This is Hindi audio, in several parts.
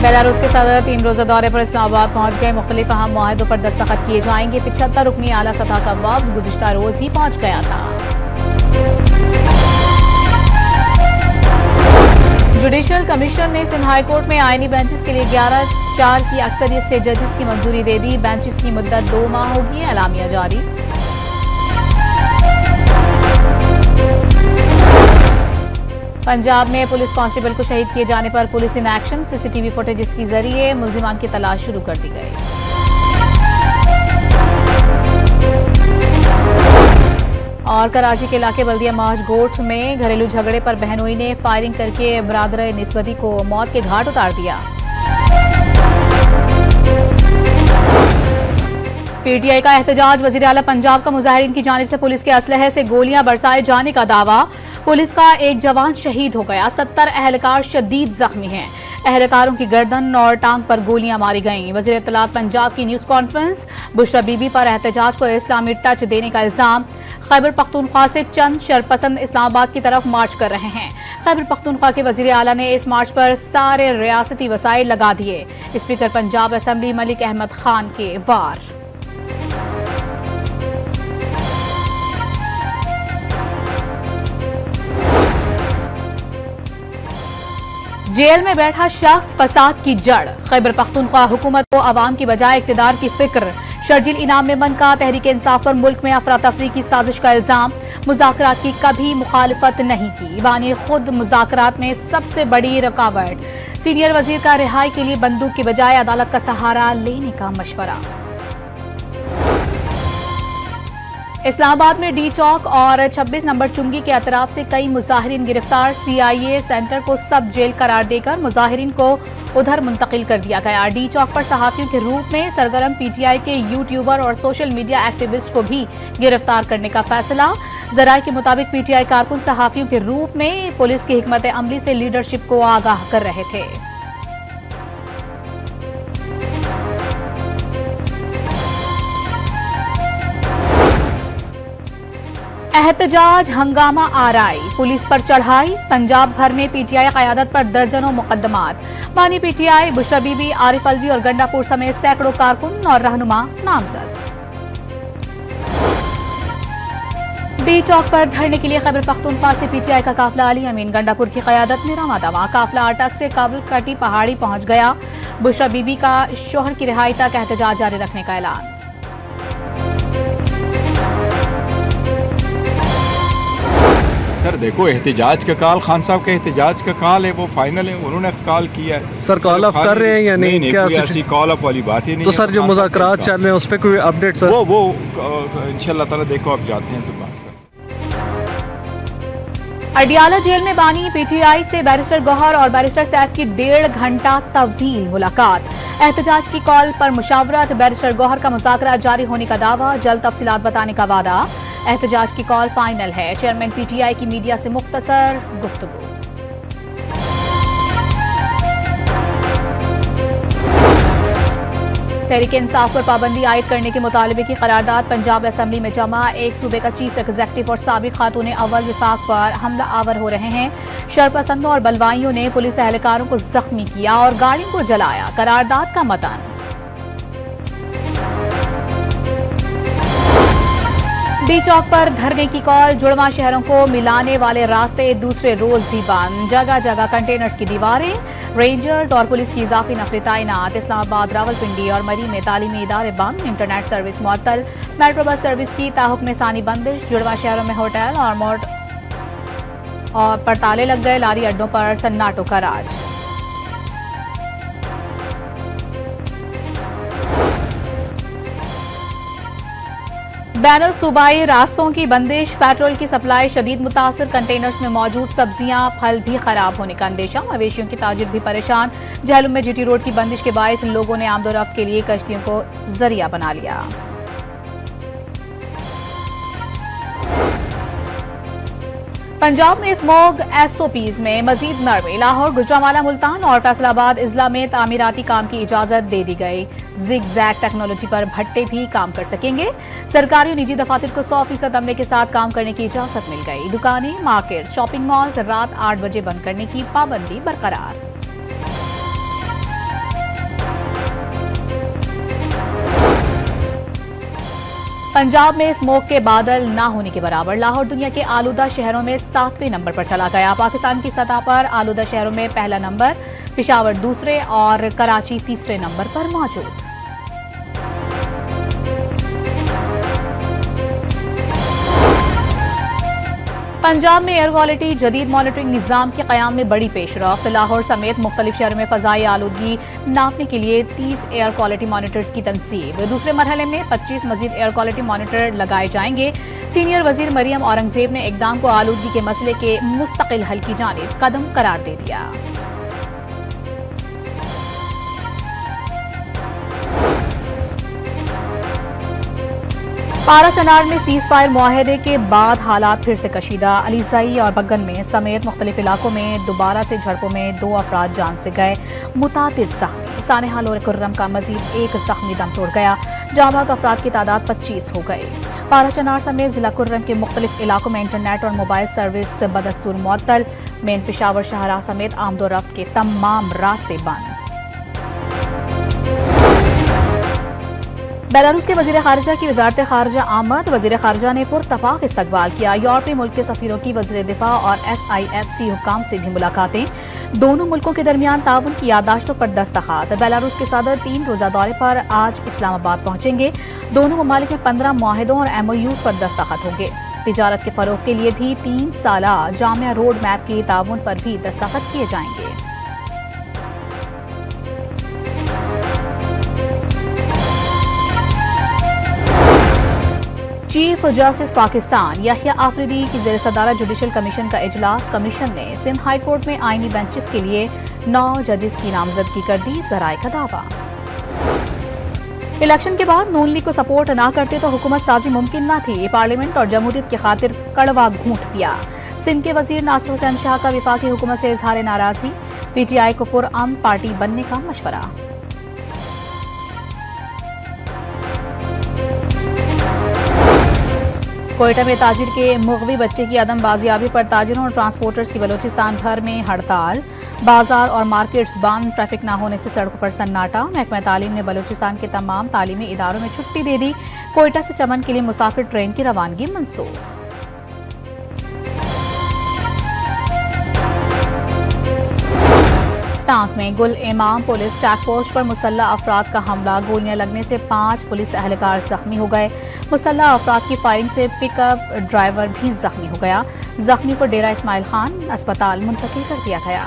बेलारूस के सदर 3 रोजा दौरे पर इस्लामाबाद पहुंच गए। मुख्तलिफ अहम मुआहदों पर दस्तखत किए जाएंगे। 75 रुकनी आला सतह का वफ्द गुज़िश्ता रोज ही पहुंच गया था। जुडिशल कमीशन ने सिंध हाई कोर्ट में आईनी बेंचेस के लिए 11-4 की अक्सरियत से जजेस की मंजूरी दे दी। बेंचेस की मुद्दत 2 माह होगी, एलामिया जारी। पंजाब में पुलिस कांस्टेबल को शहीद किए जाने पर police in action. CCTV footage के जरिए मुल्जिमान की तलाश शुरू कर दी गई। और कराची के इलाके बल्दिया माज गोठ में घरेलू झगड़े पर बहनोई ने फायरिंग करके बरादर निस्बती को मौत के घाट उतार दिया। पीटीआई का एहतजाज। वजीर आला पंजाब का मुजाहिरीन की जानिब से पुलिस के असलहे से गोलियां बरसाए जाने का दावा। पुलिस का एक जवान शहीद हो गया, 70 अहलकार शदीद जख्मी हैं। अहलकारों की गर्दन और टांग पर गोलियां मारी गईं। वजीर इत्तलात पंजाब की न्यूज कॉन्फ्रेंस। बुशरा बीबी पर एहतजाज को इस्लामी टच देने का इल्जाम। खैबर पख्तूनख्वा से चंद शरपसंद इस्लामाबाद की तरफ मार्च कर रहे हैं। खैबर पख्तूनख्वा के वजीर आला ने इस मार्च पर सारे रियासती वसाइल लगा दिए। स्पीकर पंजाब असेंबली मलिक अहमद खान के वार। जेल में बैठा शख्स फसाद की जड़। खैबर पख्तूनख्वा हुकूमत को अवाम की बजाय इक्तिदार की फिक्र। शर्जील इनाम में मन का तहरीक इंसाफ पर मुल्क में अफरा तफरी की साजिश का इल्जाम। मुज़ाकरात की कभी मुखालफत नहीं की, बानी खुद मुज़ाकरात में सबसे बड़ी रुकावट। सीनियर वजीर का रिहाई के लिए बंदूक की बजाय अदालत का सहारा लेने का मशवरा। इस्लामाबाद में डी चौक और 26 नंबर चुंगी के अतराफ से कई मुजाहिरीन गिरफ्तार। CIA सेंटर को सब जेल करार देकर मुजाहिरीन को उधर मुंतकिल कर दिया गया। डी चौक पर सहाफियों के रूप में सरगर्म PTI के यूट्यूबर और सोशल मीडिया एक्टिविस्ट को भी गिरफ्तार करने का फैसला। जराये के मुताबिक PTI कारकुन सहाफियों के रूप में पुलिस की हिकमत अमली से लीडरशिप को आगाह कर रहे थे। एहतजाज हंगामा आराई, पुलिस पर चढ़ाई। पंजाब भर में PTI क़यादत पर दर्जनों मुकदमात। बानी PTI बुशरा बीबी, आरिफ अलवी और गंडापुर समेत सैकड़ों कारकुन और रहनुमा नामजद। डी चौक पर धरने के लिए खैबर पख्तूनख्वा से PTI का काफिला अली अमीन गंडापुर की क़यादत में रवाना। काफिला अटक से काबुल कटी पहाड़ी पहुंच गया। बुशरा बीबी का शोहर की रिहाई तक एहतजाज जारी रखने का ऐलान। सर देखो, एहतजाज का कॉल खान साहब के एहतजाज का कॉल है, वो फाइनल है, उन्होंने कॉल किया है। सर कॉल अप कर रहे हैं या नहीं? क्या ऐसी कॉल अप वाली बात ही नहीं। तो सर जो मुज़ाकरात चल रहे हैं उस पर कोई अपडेट? सर वो इंशाल्लाह ताला देखो आप जाते हैं तो बात करें। अडियाला जेल में बानी PTI से बैरिस्टर गौहर और बैरिस्टर सैफ की 1.5 घंटा तवील मुलाकात। एहतजाज की कॉल पर मुशावरत। बैरिस्टर गौहर का मुज़ाकरा जारी होने का दावा, जल्द तफसीलात बताने का वादा। एहतजाज की कॉल फाइनल है। चेयरमैन PTI की मीडिया से मुख्तसर गुफ्तगू। तहरीक इंसाफ पर पाबंदी आयद करने के मुतालबे की करारदाद पंजाब असेंबली में जमा। एक सूबे का चीफ एग्जीक्यूटिव और साबिक खातून अव्वल विफाक पर हमला आवर हो रहे हैं। शरपसंदों और बलवाइयों ने पुलिस एहलकारों को जख्मी किया और गाड़ियों को जलाया। करारदाद का मतन। डी चौक पर धरने की कॉल। जुड़वा शहरों को मिलाने वाले रास्ते दूसरे रोज भी बंद। जगह जगह कंटेनर्स की दीवारें। रेंजर्स और पुलिस की इजाफी नफरी तैनात। इस्लामाबाद, रावलपिंडी और मरी में तालीमी इदारे बंद। इंटरनेट सर्विस मुअत्तल। मेट्रो बस सर्विस की ताहुक्म सानी बंदिश। जुड़वा शहरों में होटल और मोड और पर ताले लग गए। लारी अड्डों पर सन्नाटो का राज। बैनुल सूबाई रास्तों की बंदिश। पेट्रोल की सप्लाई शदीद मुतासर। कंटेनर्स में मौजूद सब्जियां फल भी खराब होने का अंदेशा। मवेशियों की ताजिर भी परेशान। झेलुम में GT रोड की बंदिश के बायस लोगों ने आमदोरफ्त के लिए कश्तियों को जरिया बना लिया। पंजाब में स्मॉग SOPs में मजीद नरमी। लाहौर, गुजरांवाला, मुल्तान और फैसलाबाद इजला में तामीराती काम की इजाजत दे दी गई। जिग-जैग टेक्नोलॉजी पर भट्टे भी काम कर सकेंगे। सरकारी और निजी दफातर को 100% अमले के साथ काम करने की इजाजत मिल गई। दुकानें, मार्केट, शॉपिंग मॉल्स रात 8 बजे बंद करने की पाबंदी बरकरार। पंजाब में स्मोक के बादल ना होने के बराबर। लाहौर दुनिया के आलूदा शहरों में 7वें नंबर पर चला गया। पाकिस्तान की सतह पर आलूदा शहरों में पहला नंबर, पेशावर दूसरे और कराची तीसरे नंबर पर मौजूद। पंजाब में एयर क्वालिटी जदीद मॉनिटरिंग निजाम के कयाम में बड़ी पेशरफ्त। लाहौर समेत मुख्तलिफ शहरों में फजाई आलूदगी नापने के लिए 30 एयर क्वालिटी मॉनिटर्स की तनसीब। दूसरे मरहले में 25 मजीद एयर क्वालिटी मॉनिटर लगाए जाएंगे। सीनियर वजीर मरियम औरंगजेब ने इकदाम को आलूदगी के मसले के मुस्तकिल हल की जानिब कदम करार दे दिया। पारा चनार में सीज फायर मुआहदे के बाद हालात फिर से कशीदा। अलीसाई और बग्गन में समेत मुख्तलिफ इलाकों में दोबारा से झड़पों में 2 अफराद जान से गए, मुतादिद जख्मी। सानेहाल और कुर्रम का मजीद 1 जख्मी दम तोड़ गया। जाबाक अफराद की तादाद 25 हो गई। पारा चनार समेत जिला कुर्रम के मुख्तलिफ इलाकों में इंटरनेट और मोबाइल सर्विस बदस्तूर मुअत्तल। मेन पेशावर शाहराह समेत आमदोरफ्त के तमाम रास्ते बंद। बेलारूस के वजीर खारजा की वजारत खारजा आमद। वजीर खारजा ने पुरतफाक इस्तकबाल किया। यूरोपीय मुल्क के सफीरों की वजीर दिफा और SIFC हुक्काम से भी मुलाकातें। दोनों मुल्कों के दरमियान ताउन की यादाश्तों पर दस्तखत। बेलारूस के सदर 3 रोजा दौरे पर आज इस्लामाबाद पहुंचेंगे। दोनों ममालिक में 15 मुआहिदों और MOUs पर दस्तखत होंगे। तिजारत के फरोग के लिए भी 3 साला जामिया रोड मैप के ताउन पर भी दस्तखत किए जाएंगे। चीफ जस्टिस पाकिस्तान याहिया आफरीदी की ज़ेर सदारत जुडिशल कमीशन का इजलास। कमीशन ने सिंध हाई कोर्ट में आईनी बेंचेस के लिए 9 जजेस की नामजदगी कर दी। ज़राए का दावा। इलेक्शन के बाद नून लीग को सपोर्ट न करते तो हुकूमत साजी मुमकिन न थी। पार्लियामेंट और जमहूरियत की खातिर कड़वा घूंट पिया। सिंध के वजीर नासिर हुसैन शाह का विफाकी हुकूमत से इजहार नाराजगी। PTI को पुरअमन पार्टी बनने का मशवरा। कोयटा में ताजिर के मुगवी बच्चे की अदम बाजियाबी पर ताजिरों और ट्रांसपोर्टर्स की बलोचिस्तान भर में हड़ताल। बाजार और मार्केट्स बंद। ट्रैफिक न होने से सड़कों पर सन्नाटा। महकमा तालीम ने बलोचिस्तान के तमाम तालीमी इदारों में छुट्टी दे दी। कोयटा से चमन के लिए मुसाफिर ट्रेन की रवानगी मंसूख। टांक में गुल इमाम पुलिस चेक पोस्ट पर मुसल्लह अफराद का हमला। गोलियां लगने से 5 पुलिस एहलकार जख्मी हो गए। मुसल्लह अफराद की फायरिंग से पिकअप ड्राइवर भी जख्मी हो गया। जख्मी को डेरा इस्माइल खान अस्पताल मुंतकिल कर दिया गया।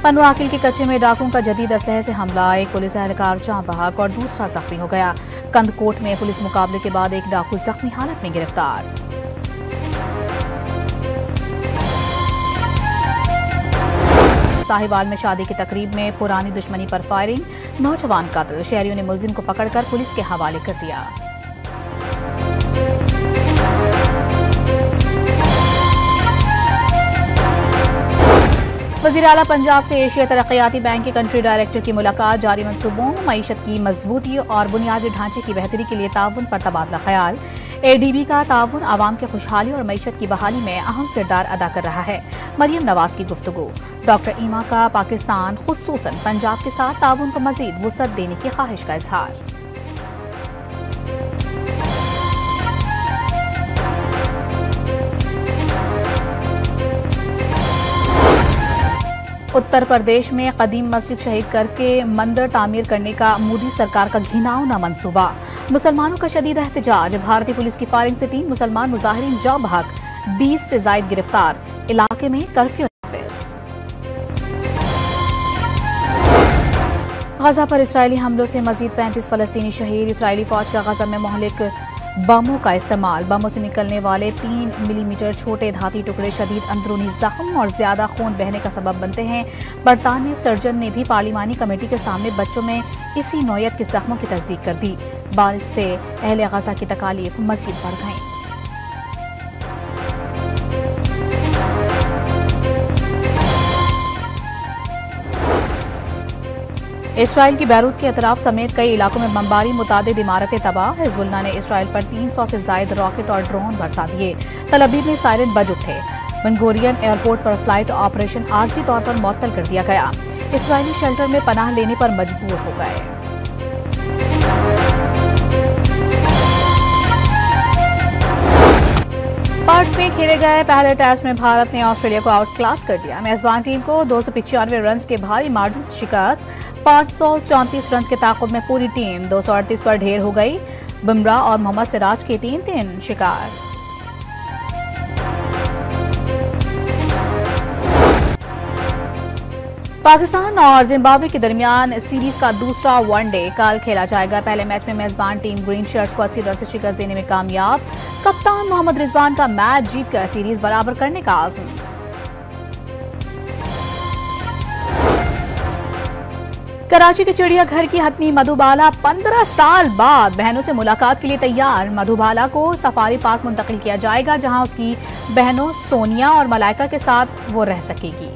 पनवाकिल के कच्चे में डाकुओं का जदीद असलहे से हमला। एक पुलिस एहलकार जाँ बहक और दूसरा जख्मी हो गया। कंदकोट में पुलिस मुकाबले के बाद एक डाकू जख्मी हालत में गिरफ्तार। साहिवाल में शादी की तकरीब में पुरानी दुश्मनी पर फायरिंग। नौजवान कत्ल। शहरियों ने मुलजिम को पकड़कर पुलिस के हवाले कर दिया। वज़ीर आला पंजाब से एशिया तरक्याती बैंक के कंट्री डायरेक्टर की मुलाकात। जारी मंसूबों, मईशत की मजबूती और बुनियादी ढांचे की बेहतरी के लिए ताउन पर तबादला ख्याल। ADB का ताउन आवाम की खुशहाली और मईशत की बहाली में अहम किरदार अदा कर रहा है। मरियम नवाज की गुफ्तगू। डॉक्टर ईमा का पाकिस्तान खुसूसन पंजाब के साथ ताउन को मजीद वुसअत देने की ख्वाहिश का इजहार। उत्तर प्रदेश में कदीम मस्जिद शहीद करके मंदिर तामीर करने का मोदी सरकार का घिनौना मंसूबा। मुसलमानों का शदीद एहतजाज। भारतीय पुलिस की फायरिंग से 3 मुसलमान मुजाहिरीन जाँ बहक, 20 से जायद गिरफ्तार। इलाके में कर्फ्यू। गजा पर इस्राएली हमलों से मजीद 35 फलस्तीनी शहीद। इस्राएली फौज का गजा में मोहलिक बमों का इस्तेमाल। बमों से निकलने वाले 3 मिलीमीटर छोटे धाती टुकड़े शदीद अंदरूनी जख्म और ज्यादा खून बहने का सबब बनते हैं। बरतानवी सर्जन ने भी पार्लिमानी कमेटी के सामने बच्चों में इसी नौयत के जख्मों की तस्दीक कर दी। बारिश से अहले गजा की तकालीफ मजीद बढ़ गईं। इसराइल की बैरूत के अतराफ समेत कई इलाकों में बमबारी। मुतादिद इमारतें तबाह। हिजबुल्लाह ने इसराइल पर 300 से जायद रॉकेट और ड्रोन बरसा दिए। तल अवीव में सायरन बज उठे। बेनगुरियन एयरपोर्ट पर फ्लाइट ऑपरेशन आर्जी तौर पर मुअत्तल कर दिया गया। इसराइली शेल्टर में पनाह लेने पर मजबूर हो गए। पर्थ में खेले गए पहले टेस्ट में भारत ने ऑस्ट्रेलिया को आउट क्लास कर दिया। मेजबान टीम को 295 रन के भारी मार्जिन से शिकस्त। 534 रन के ताक़ुब में पूरी टीम 238 पर ढेर हो गई। बुमराह और मोहम्मद सिराज के 3-3 शिकार। पाकिस्तान और जिम्बाब्वे के दरमियान सीरीज का दूसरा वनडे कल खेला जाएगा। पहले मैच में मेजबान टीम ग्रीन शर्ट्स को 80 रन से शिकस्त देने में कामयाब। कप्तान मोहम्मद रिजवान का मैच जीतकर सीरीज बराबर करने का आज़म। कराची के चिड़ियाघर की हथनी मधुबाला 15 साल बाद बहनों से मुलाकात के लिए तैयार। मधुबाला को सफारी पार्क मुंतकिल किया जाएगा, जहां उसकी बहनों सोनिया और मलाइका के साथ वो रह सकेगी।